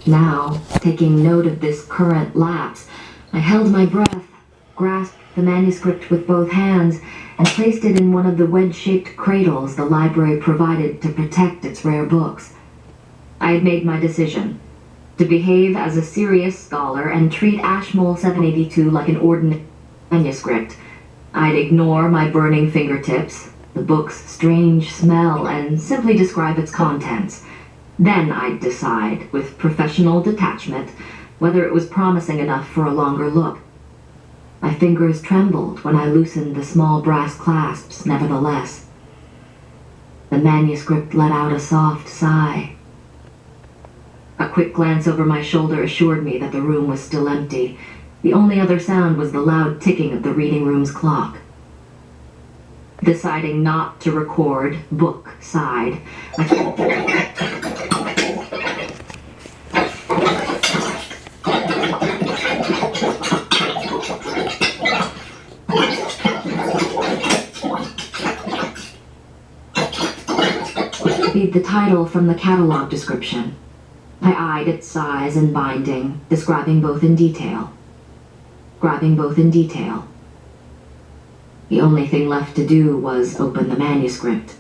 Now, taking note of this current lapse, I held my breath, grasped the manuscript with both hands, and placed it in one of the wedge-shaped cradles the library provided to protect its rare books. I had made my decision: to behave as a serious scholar and treat Ashmole 782 like an ordinary manuscript. I'd ignore my burning fingertips, the book's strange smell, and simply describe its contents. Then I'd decide, with professional detachment, whether it was promising enough for a longer look. My fingers trembled when I loosened the small brass clasps, nevertheless. The manuscript let out a soft sigh. A quick glance over my shoulder assured me that the room was still empty. The only other sound was the loud ticking of the reading room's clock. Deciding not to record, book sighed, read the title from the catalog description. I eyed its size and binding, describing both in detail. The only thing left to do was open the manuscript.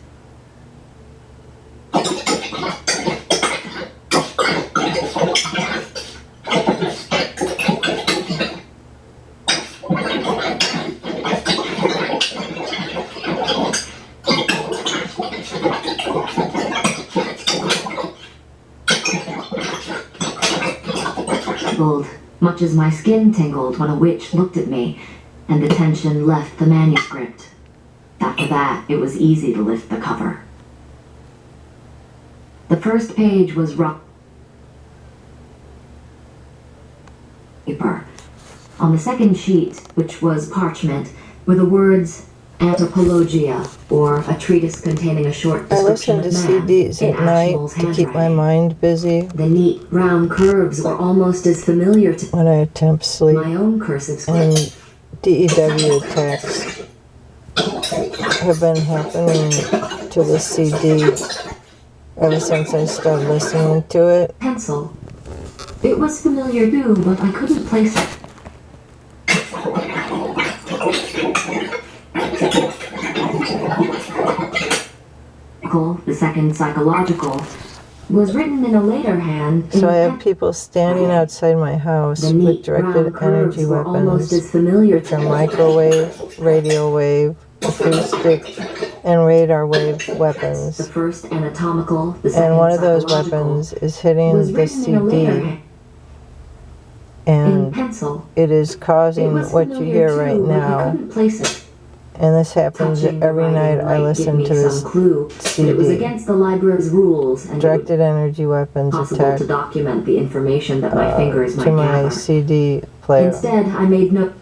Much as my skin tingled when a witch looked at me, and the tension left the manuscript. After that, it was easy to lift the cover. The first page was rough paper. On the second sheet, which was parchment, were the words Anthropologia, or a treatise containing a short description of man. I listen to CDs at night to keep my mind busy. The neat round curves were almost as familiar to when I attempt sleep. My own cursive script. And DEW attacks have been happening to the CD ever since I started listening to it. Pencil. It was familiar too, but I couldn't place it. The second psychological was written in a later hand. So I have people standing outside my house with directed energy weapons, which are microwave, radio wave, acoustic, and radar wave weapons. The first anatomical, the second and one of those weapons is hitting the CD, and it is causing what you hear right now. And this happens every night I listen to this CD. It was against the library's rules and directed energy weapons attack to document the information that my fingers might to my gather. CD player. Instead, I made note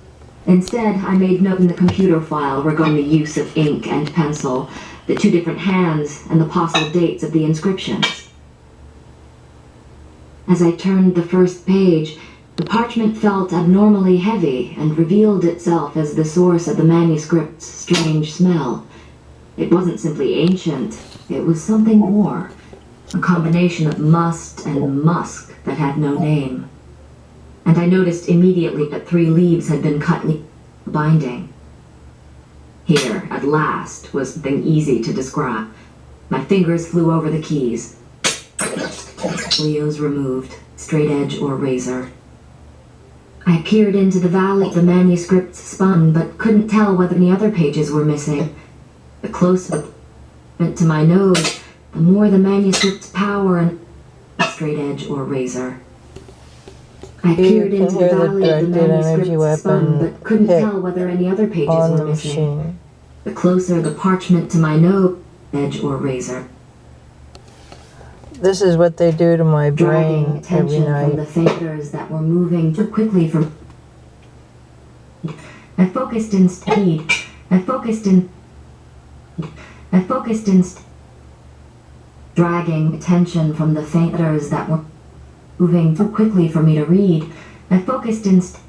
in the computer file regarding the use of ink and pencil, the two different hands, and the possible dates of the inscriptions. As I turned the first page, the parchment felt abnormally heavy and revealed itself as the source of the manuscript's strange smell. It wasn't simply ancient, it was something more. A combination of must and musk that had no name. And I noticed immediately that 3 leaves had been cut in the binding. Here, at last, was something easy to describe. My fingers flew over the keys. Leos removed, straight edge or razor. I peered into the valley the manuscripts spun, but couldn't tell whether any other pages were missing. The closer it went to my nose, the more the manuscript's power and straight edge or razor. I peered into the valley of the manuscripts spun, but couldn't tell whether any other pages were missing. The closer the parchment to my nose, edge or razor. This is what they do to my brain every night. From the fingers that were moving too quickly from. I focused instead. Dragging attention from the fingers that were moving too quickly for me to read. I focused instead.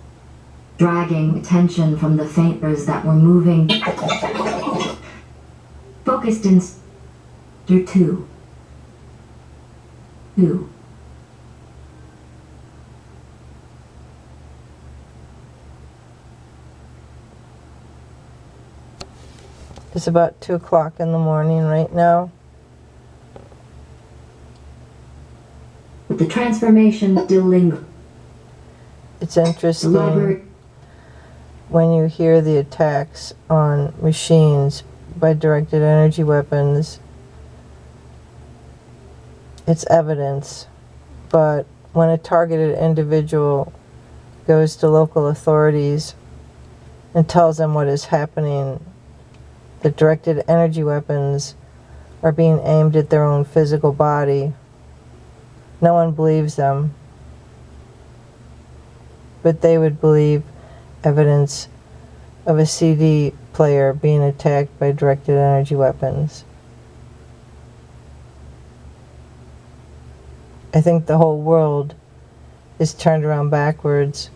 Dragging attention from the fingers that were moving. Focused instead. Through two. It's about 2 o'clock in the morning right now. But the transformation still lingers. It's interesting when you hear the attacks on machines by directed energy weapons. It's evidence, but when a targeted individual goes to local authorities and tells them what is happening, the directed energy weapons are being aimed at their own physical body, no one believes them. But they would believe evidence of a CD player being attacked by directed energy weapons. I think the whole world is turned around backwards.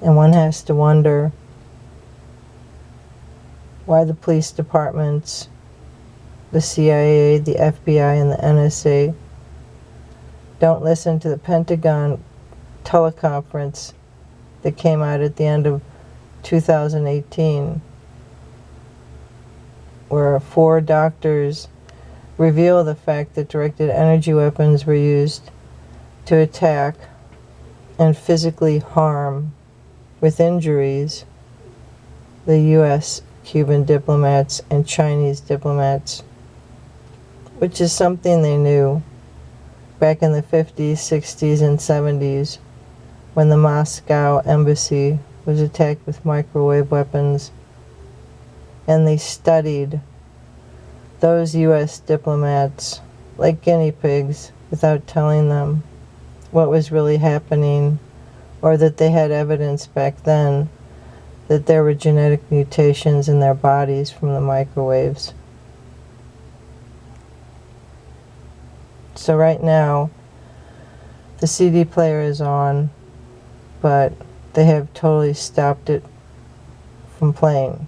And one has to wonder why the police departments, the CIA, the FBI, and the NSA don't listen to the Pentagon teleconference that came out at the end of 2018, where 4 doctors reveal the fact that directed energy weapons were used to attack and physically harm with injuries the US Cuban diplomats and Chinese diplomats, which is something they knew back in the 50s, 60s, and 70s when the Moscow embassy was attacked with microwave weapons, and they studied those US diplomats like guinea pigs without telling them what was really happening, or that they had evidence back then that there were genetic mutations in their bodies from the microwaves. So right now, the CD player is on, but they have totally stopped it from playing.